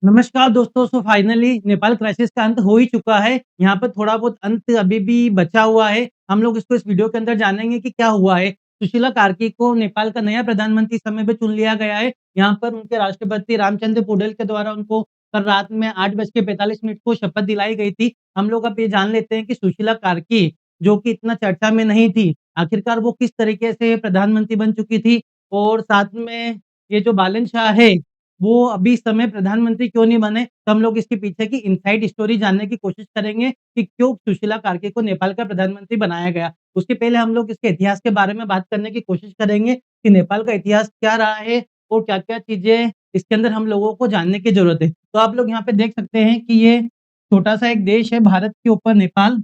नमस्कार दोस्तों, so finally Nepal crisis का अंत हो ही चुका है। यहाँ पर थोड़ा बहुत अंत अभी भी बचा हुआ है। हम लोग इसको इस वीडियो के अंदर जानेंगे कि क्या हुआ है। सुशीला कार्की को नेपाल का नया प्रधानमंत्री समय पे चुन लिया गया है। यहाँ पर उनके राष्ट्रपति रामचंद्र पौडेल के द्वारा उनको कल रात में 8:45 को शपथ दिलाई गई थी। हम लोग अब ये जान लेते हैं कि सुशीला कार्की, जो कि इतना चर्चा में नहीं थी, आखिरकार वो किस तरीके से प्रधानमंत्री बन चुकी थी और साथ में ये जो बालन शाह है, वो अभी इस समय प्रधानमंत्री क्यों नहीं बने? तो हम लोग इसके पीछे की इनसाइड स्टोरी जानने की कोशिश करेंगे कि क्यों सुशीला कार्की को नेपाल का प्रधानमंत्री बनाया गया। उसके पहले हम लोग इसके इतिहास के बारे में बात करने की कोशिश करेंगे कि नेपाल का इतिहास क्या रहा है और क्या-क्या चीज़ें इसके अंदर हम लोगों को जानने की ज़रूरत है। तो आप लोग यहाँ पे देख सकते हैं कि ये छोटा-सा एक देश है भारत के ऊपर नेपाल।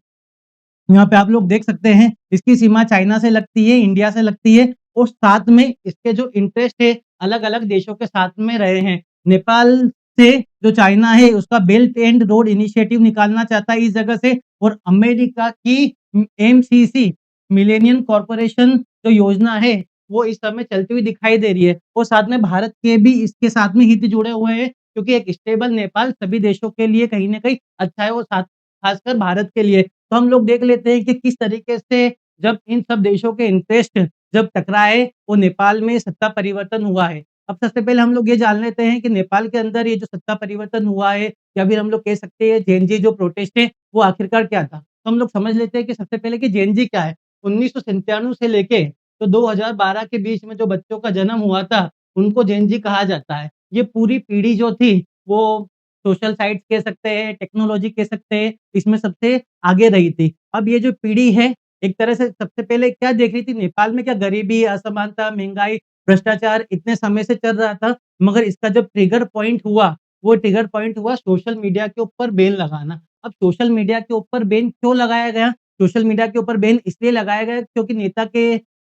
यहाँ पे आप लोग देख सकते हैं, इसकी सीमा चाइना से लगती है, इंडिया से लगती है और साथ में इसके जो इंटरेस्ट है, अलग-अलग देशों के साथ में रहे हैं। नेपाल से जो चाइना है, उसका बेल्ट एंड रोड इनिशिएटिव निकालना चाहता है इस जगह से और अमेरिका की एमसीसी मिलेनियम कॉर्पोरेशन जो योजना है, वो इस समय चलती हुई दिखाई दे रही है और साथ में भारत के भी इसके साथ में हित जुड़े हुए हैं, क्योंकि एक स्टेबल नेपाल सभी देशों के लिए कहीं न कहीं अच्छा है और साथ खासकर भारत के लिए। तो हम लोग देख लेते हैं कि किस तरीके से जब इन सब देशों के इंटरेस्ट जब टकराए, वो नेपाल में सत्ता परिवर्तन हुआ है। अब सबसे पहले हम लोग ये जान लेते हैं कि नेपाल के अंदर ये जो सत्ता परिवर्तन हुआ है या फिर हम लोग कह सकते हैं जेनजी जो प्रोटेस्ट है, वो आखिरकार क्या था? तो हम लोग समझ लेते हैं कि सबसे पहले कि जेनजी क्या है? 1997 से लेके तो 2012 के बीच में जो बच्चों का जन्म हुआ था, उनको जेनजी कहा जाता है। ये पूरी पीढ़ी जो थी, वो सोशल साइट्स कह सकते हैं, टेक्नोलॉजी कह सकते हैं, इसमें सबसे आगे रही थी। अब ये जो पीढ़ी है, एक तरह से सबसे पहले क्या देख रही थी नेपाल में क्या गरीबी, असमानता, महँगाई, भ्रष्टाचार इतने समय से चल रहा था, मगर इसका जब ट्रिगर पॉइंट हुआ, वो ट्रिगर पॉइंट हुआ सोशल मीडिया के ऊपर बैन लगाना। अब सोशल मीडिया के ऊपर बैन क्यों लगाया गया? सोशल मीडिया के ऊपर बैन इसलिए लगाया गया क्योंकि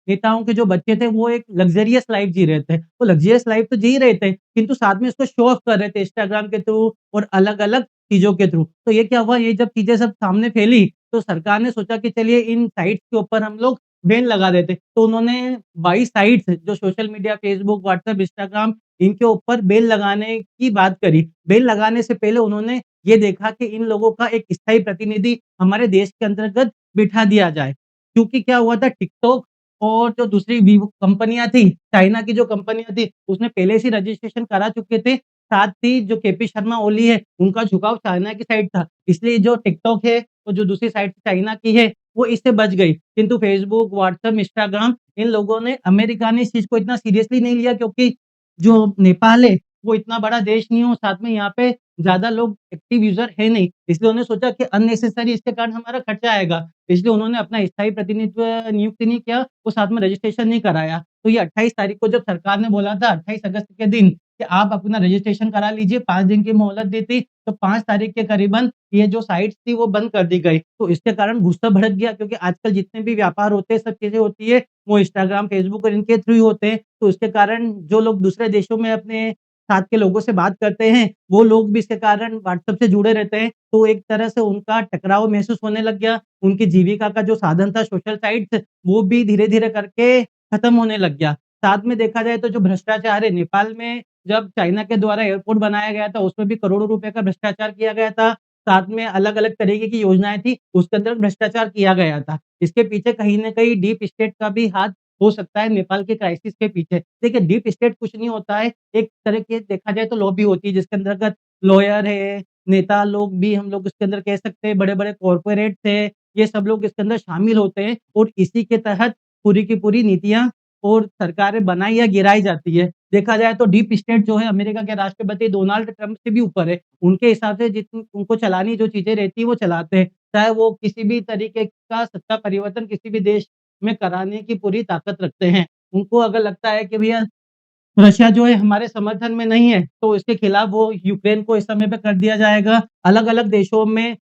नेताओं के जो बच्चे थे वो एक लग्ज़रियस लाइफ़ जी रहे थे। वो लग्ज़रियस लाइफ़ तो जी रहे थे, किंतु साथ में इसको शो ऑफ कर रहे थे इंस्टाग्राम के थ्रू और अलग-अलग चीज़ों के थ्रू। तो ये क्या हुआ, ये जब चीज़ें सब सामने फैली, तो सरकार ने सोचा कि चलिए इन साइट्स के ऊपर हम लोग बैन लगा देते। तो उन्होंने 22 साइट्स जो social media Facebook, WhatsApp, Instagram इनके ऊपर बैन लगाने की बात करी। बैन लगाने से पहले उन्होंने ये देखा कि इन लोगों का एक स्थायी प्रतिनिधि हमारे देश के अंतर्गत बिठा दिया जाए। क्योंकि क्या हुआ था, टिकटॉक और जो दूसरी वीवो कंपनियाँ थी, चाइना की जो कंपनियाँ थी, उसने पहले से रजिस्ट्रेशन करा चुके थे। साथ ही जो केपी शर्मा ओली है, उनका झुकाव चाइना की साइड था। इसलिए जो टिकटॉक है और जो दूसरी साइड चाइना की है, वो इससे बच गई। किंतु फेसबुक, व्हाट्सएप, इंस्टाग्राम इन लोगों ने अमेरिका ने इस चीज़ को इतना सीरियसली नहीं लिया, क्योंकि जो नेपाल है, वो इतना बड़ा देश नहीं है और साथ में यहाँ पे ज़्यादा लोग एक्टिव यूज़र है नहीं। इसलिए उन्होंने सोचा कि अननेसेसरी इसके कारण हमारा खर्चा आएगा। इसलिए उन्होंने अपना स्थायी प्रतिनिधित्व नियुक्त नहीं किया और साथ में रजिस्ट्रेशन नहीं कराया। तो ये 28 तारीख को जब सरकार ने बोला था, 28 अगस्त के दिन कि आप अपना रजिस्ट्रेशन करा लीजिए, 5 दिन की मोहलत दी थी, तो 5 तारीख के करीबन ये जो साइट्स थी वो बंद कर दी गई। तो इसके कारण गुस्सा भड़क गया, क्योंकि आजकल जितने भी व्यापार होते हैं, सब चीज़ें होती है, वो इंस्टाग्राम, फेसबुक और इनके थ्रू ही होते हैं। तो इसके कारण जो लोग दूसरे देशों में अपने साथ के लोगों से बात करते हैं, वो लोग भी इसके कारण व्हाट्सएप से जुड़े रहते हैं। तो एक तरह से उनका टकराव महसूस होने लग गया। उनकी जीविका का जो साधन था सोशल साइट्स, वो भी धीरे-धीरे करके खत्म होने लग गया। साथ में देखा जाए तो जो भ्रष्टाचार है नेपाल में, जब चाइना के द्वारा एयरपोर्ट बनाया गया था, उसमें भी करोड़ों रुपए का भ्रष्टाचार किया गया था। साथ में अलग-अलग तरीके की योजनाएँ थी, उसके अंदर भ्रष्टाचार किया गया था। इसके पीछे कहीं न कहीं डीप स्टेट का भी हाथ हो सकता है नेपाल के क्राइसिस के पीछे। देखिए, डीप स्टेट कुछ नहीं होता है, एक तरह की देखा जाए तो लॉबी होती है, जिसके अंतर्गत लॉयर है, नेता लोग भी हम लोग इसके अंदर कह सकते हैं, बड़े-बड़े कॉर्पोरेट्स हैं, ये सब लोग इसके अंदर शामिल होते हैं और इसी के तहत पूरी की पूरी नीतियाँ और सरकारें बनाई या गिराई जाती है। देखा जाए तो डीप स्टेट जो है अमेरिका के राष्ट्रपति डोनाल्ड ट्रम्प से भी ऊपर है। उनके हिसाब से जितनी उनको चलानी जो चीज़ें रहती है वो चलाते हैं। चाहे वो किसी भी तरीके का सत्ता परिवर्तन किसी भी देश में कराने की पूरी ताकत रखते हैं। उनको अगर लगता है कि भैया रशिया जो है हमारे समर्थन में नहीं है, तो इसके खिलाफ वो यूक्रेन को इस समय पे कर दिया जाएगा। अलग-अलग देशों में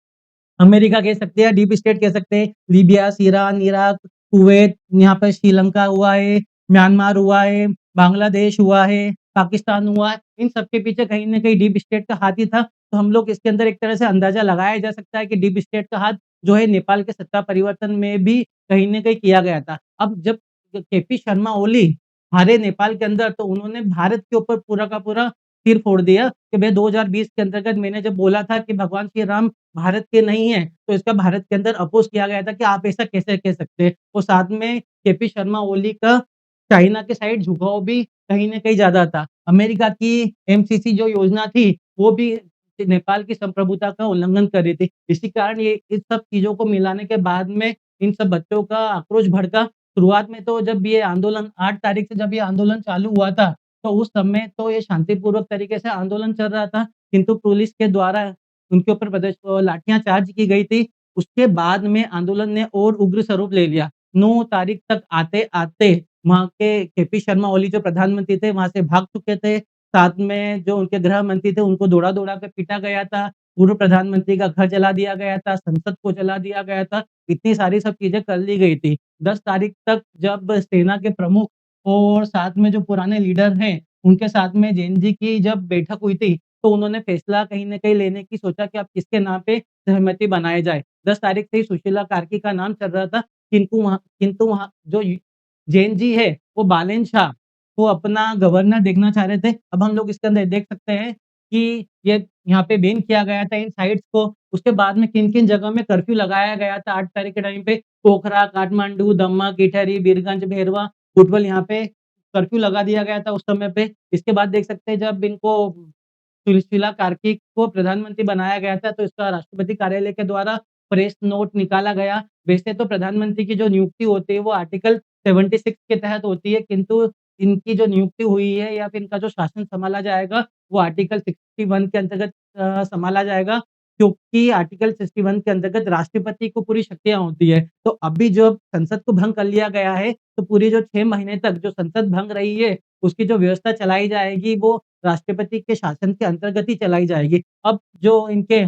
अमेरिका कह सकते हैं, डीप स्टेट कह सकते हैं, लीबिया, ईरान, इराक, कुवैत, यहाँ पे श्रीलंका हुआ है, म्यांमार हुआ है, बांग्लादेश हुआ है, पाकिस्तान हुआ है, इन सब के पीछे कहीं न कहीं डीप स्टेट का हाथ ही था। तो हम लोग इसके अंदर एक तरह से अंदाज़ा लगाया जा सकता है कि डीप स्टेट का हाथ जो है नेपाल के सत्ता परिवर्तन में भी कहीं न कहीं किया गया था। अब जब केपी शर्मा ओली हारे नेपाल के अंदर, तो उन्होंने भारत के ऊपर पूरा का पूरा सिर फोड़ दिया कि भई 2020 के अंतर्गत मैंने जब बोला था कि भगवान श्री राम भारत के नहीं हैं, तो इसका भारत के अंदर अपोज़ किया गया था कि आप ऐसा कैसे कह सकते हैं? और साथ में केपी शर्मा ओली का चाइना के साइड झुकाव भी कहीं न कहीं ज़्यादा था। अमेरिका की एमसीसी जो योजना थी, वो भी नेपाल की संप्रभुता का उल्लंघन कर रही थी। इसी कारण ये इस सब चीज़ों को मिलाने के बाद में इन सब बच्चों का आक्रोश भड़का। शुरुआत में तो जब ये आंदोलन 8 तारीख से जब ये आंदोलन चालू हुआ था, तो उस समय तो ये शांतिपूर्वक तरीके से आंदोलन चल रहा था, किंतु पुलिस के द्वारा उनके ऊपर लाठियाँ चार्ज की गई थी। उसके बाद में आंदोलन ने और उग्र स्वरूप ले लिया। 9 तारीख तक आते-आते वहाँ के केपी शर्मा ओली जो प्रधानमंत्री थे, वहाँ से भाग चुके थे। साथ में जो उनके गृह मंत्री थे, उनको दौड़ा-दौड़ा के पीटा गया था। पूर्व प्रधानमंत्री का घर जला दिया गया था, संसद को जला दिया गया था। इतनी सारी सब चीज़ें कर ली गई थी। 10 तारीख तक जब सेना के प्रमुख और साथ में जो पुराने लीडर हैं, उनके साथ में जेएनजी की जब बैठक हुई थी, तो उन्होंने फैसला कहीं न कहीं लेने की सोचा कि अब किसके नाम पे सहमति बनाया जाए। 10 तारीख से ही सुशीला कार्की का नाम चल रहा था, किंतु वहाँ जो जैन जी है, वो बालेन शाह को अपना गवर्नर देखना चाह रहे थे। अब हम लोग इसके अंदर देख सकते हैं कि ये यहाँ पे बैन किया गया था इन साइट्स को। उसके बाद में किन-किन जगह में कर्फ्यू लगाया गया था 8 तारीख के टाइम पे पोखरा, काठमांडू, दम्मा, किठरी, बीरगंज, भैरवा, बुटवल यहाँ पे कर्फ्यू लगा दिया गया था उस समय पे। इसके बाद देख सकते हैं जब इनको सुशीला कार्की को प्रधानमंत्री बनाया गया था, तो इसका राष्ट्रपति कार्यालय के द्वारा प्रेस नोट निकाला गया। वैसे तो प्रधानमंत्री की जो नियुक्ति होती है, वो आर्टिकल 76 के तहत होती है, किंतु इनकी जो नियुक्ति हुई है या फिर इनका जो शासन सँभाला जाएगा, वो आर्टिकल 61 के अंतर्गत सँभाला जाएगा, क्योंकि आर्टिकल 61 के अंतर्गत राष्ट्रपति को पूरी शक्तियाँ होती है। तो अभी जो संसद को भंग कर लिया गया है, तो पूरी जो 6 महीने तक जो संसद भंग रही है, उसकी जो व्यवस्था चलाई जाएगी, वो राष्ट्रपति के शासन के अंतर्गत ही चलाई जाएगी। अब जो इनके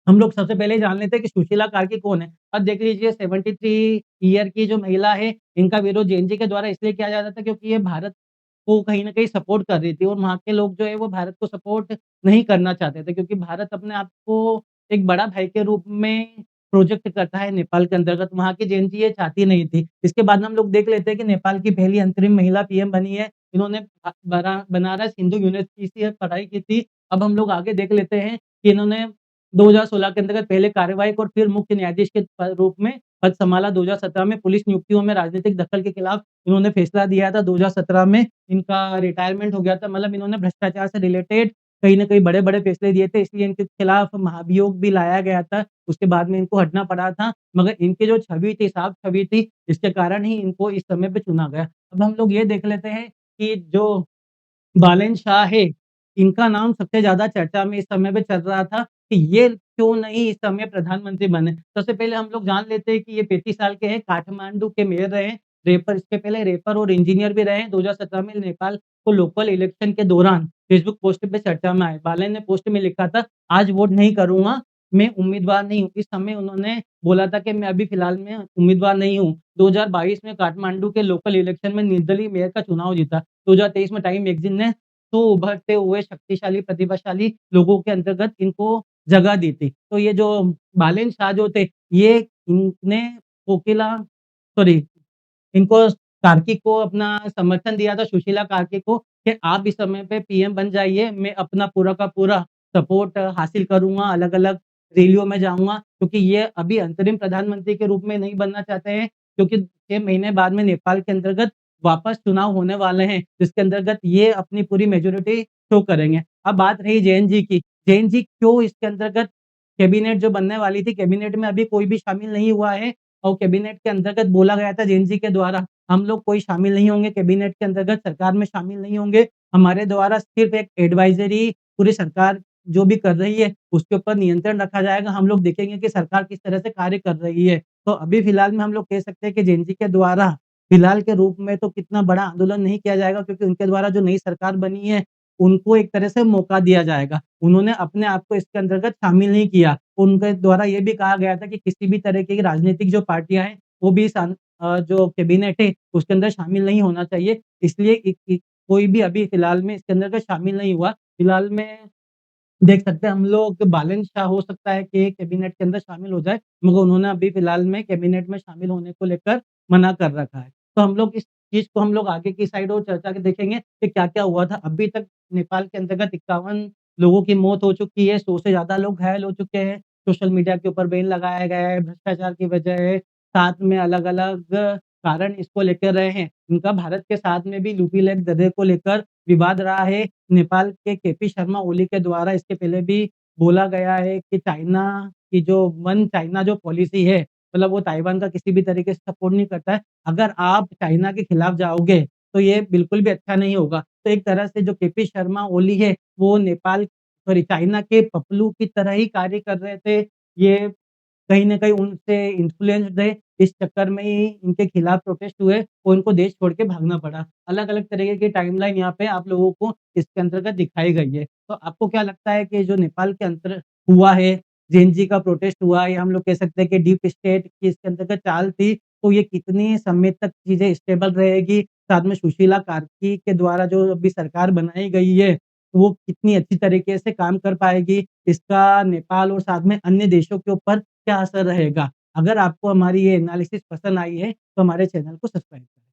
हम लोग सबसे पहले जान लेते हैं कि सुशीला कार्की कौन है? अब देख लीजिए 73 ईयर की जो महिला है, इनका विरोध जेएनजी के द्वारा इसलिए किया जाता था क्योंकि ये भारत को कहीं न कहीं सपोर्ट कर रही थी और वहाँ के लोग जो है वो भारत को सपोर्ट नहीं करना चाहते थे क्योंकि भारत अपने आप को एक बड़ा भाई के रूप में प्रोजेक्ट करता है नेपाल के अंतर्गत, वहाँ की जेएनजी ये चाहती नहीं थी। इसके बाद हम लोग देख लेते हैं कि नेपाल की पहली अंतरिम महिला पीएम बनी है। इन्होंने बनारस हिंदू यूनिवर्सिटी से पढ़ाई की थी। अब हम लोग आगे देख लेते हैं कि इन्होंने 2016 के अंतर्गत पहले कार्यवाहक और फिर मुख्य न्यायाधीश के रूप में पद संभाला। 2017 में पुलिस नियुक्तियों में राजनीतिक दखल के खिलाफ इन्होंने फैसला दिया था। 2017 में इनका रिटायरमेंट हो गया था। मतलब इन्होंने भ्रष्टाचार से रिलेटेड कहीं न कहीं बड़े-बड़े फैसले दिए थे, इसलिए इनके खिलाफ महाभियोग भी लाया गया था। उसके बाद में इनको हटना पड़ा था, मगर इनकी जो छवि थी, साफ छवि थी, इसके कारण ही इनको इस समय पे चुना गया। अब हम लोग ये देख लेते हैं कि जो बालेन शाह है, इनका नाम सबसे ज़्यादा चर्चा में इस समय पे चल रहा था कि ये क्यों नहीं इस समय प्रधानमंत्री बने। सबसे पहले हम लोग जान लेते हैं कि ये 35 साल के हैं, काठमांडू के मेयर रहे, इसके पहले रैपर और इंजीनियर भी रहे। 2017 में नेपाल को लोकल इलेक्शन के दौरान फेसबुक पोस्ट पे चर्चा में आए। बालेन ने पोस्ट में लिखा था, "आज वोट नहीं करूँगा, मैं उम्मीदवार नहीं हूँ।" इस समय उन्होंने बोला था कि मैं अभी फिलहाल में उम्मीदवार नहीं हूँ। 2022 में काठमांडू के लोकल इलेक्शन में निर्दलीय मेयर का चुनाव जीता। 2023 में टाइम मैगज़ीन ने तो उभरते हुए शक्तिशाली, प्रतिभाशाली लोगों के अंतर्गत इनको जगह दी थी। तो ये जो बालेन शाह जो थे, ये इनने कोकिला सॉरी इनको कार्की को अपना समर्थन दिया था सुशीला कार्की को कि आप इस समय पे पीएम बन जाइए, मैं अपना पूरा का पूरा सपोर्ट हासिल करूँगा, अलग-अलग रैलियों में जाऊँगा क्योंकि ये अभी अंतरिम प्रधानमंत्री के रूप में नहीं बनना चाहते हैं क्योंकि 6 महीने बाद में नेपाल के अंतर्गत वापस चुनाव होने वाले हैं, जिसके अंतर्गत ये अपनी पूरी मेजॉरिटी शो करेंगे। अब बात रही जेएनजी की, जेएनजी क्यों इसके अंतर्गत कैबिनेट जो बनने वाली थी, कैबिनेट में अभी कोई भी शामिल नहीं हुआ है और कैबिनेट के अंतर्गत बोला गया था जेएनजी के द्वारा, हम लोग कोई शामिल नहीं होंगे कैबिनेट के अंतर्गत, सरकार में शामिल नहीं होंगे। हमारे द्वारा सिर्फ़ एक एडवाइज़री पूरी सरकार जो भी कर रही है, उसके ऊपर नियंत्रण रखा जाएगा। हम लोग देखेंगे कि सरकार किस तरह से कार्य कर रही है। तो अभी फ़िलहाल में हम लोग कह सकते हैं कि जेएनजी के द्वारा फिलहाल के रूप में तो कितना बड़ा आंदोलन नहीं किया जाएगा क्योंकि उनके द्वारा जो नई सरकार बनी है, उनको एक तरह से मौका दिया जाएगा। उन्होंने अपने आप को इसके अंतर्गत शामिल नहीं किया। उनके द्वारा ये भी कहा गया था कि किसी भी तरह की राजनीतिक जो पार्टियाँ हैं, वो भी जो कैबिनेट है, उसके अंदर शामिल नहीं होना चाहिए। इसलिए इ इ कोई भी अभी फिलहाल में इसके अंतर्गत शामिल नहीं हुआ। फिलहाल में देख सकते हैं हम लोग बालेन शाह हो सकता है कि कैबिनेट के अंदर शामिल हो जाए, मगर उन्होंने अभी फिलहाल में कैबिनेट में शामिल होने को लेकर मना कर रखा है। तो हम लोग इस चीज़ को हम लोग आगे की साइड और चर्चा के देखेंगे कि क्या-क्या हुआ था। अभी तक नेपाल के अंतर्गत 51 लोगों की मौत हो चुकी है, 100 से ज़्यादा लोग घायल हो चुके हैं। सोशल मीडिया के ऊपर बैन लगाया गया है, भ्रष्टाचार की वजह है, साथ में अलग-अलग कारण इसको लेकर रहे हैं। इनका भारत के साथ में भी लूपी लेक दर्रे को लेकर विवाद रहा है। नेपाल के केपी शर्मा ओली के द्वारा इसके पहले भी बोला गया है कि चाइना की जो वन चाइना जो पॉलिसी है, मतलब वो ताइवान का किसी भी तरीके से सपोर्ट नहीं करता है। अगर आप चाइना के खिलाफ जाओगे, तो ये बिल्कुल भी अच्छा नहीं होगा। तो एक तरह से जो केपी शर्मा ओली है, वो नेपाल सॉरी चाइना के पपलू की तरह ही कार्य कर रहे थे। ये कहीं न कहीं उनसे इन्फ्लुएंस्ड है, इस चक्कर में ही इनके खिलाफ प्रोटेस्ट हुए और इनको देश छोड़ के भागना पड़ा। अलग-अलग तरीके की टाइमलाइन यहाँ पे आप लोगों को इसके अंतर्गत दिखाई गई है। तो आपको क्या लगता है कि जो नेपाल के अंतर हुआ है, जेन-ज़ी का प्रोटेस्ट हुआ या हम लोग कह सकते हैं कि डीप स्टेट की इसके अंतर्गत चाल थी, तो ये कितनी समय तक चीज़ें स्टेबल रहेगी? साथ में सुशीला कार्की के द्वारा जो अभी सरकार बनाई गई है, वो कितनी अच्छी तरीके से काम कर पाएगी? इसका नेपाल और साथ में अन्य देशों के ऊपर क्या असर रहेगा? अगर आपको हमारी ये एनालिसिस पसंद आई है, तो हमारे चैनल को सब्सक्राइब करें।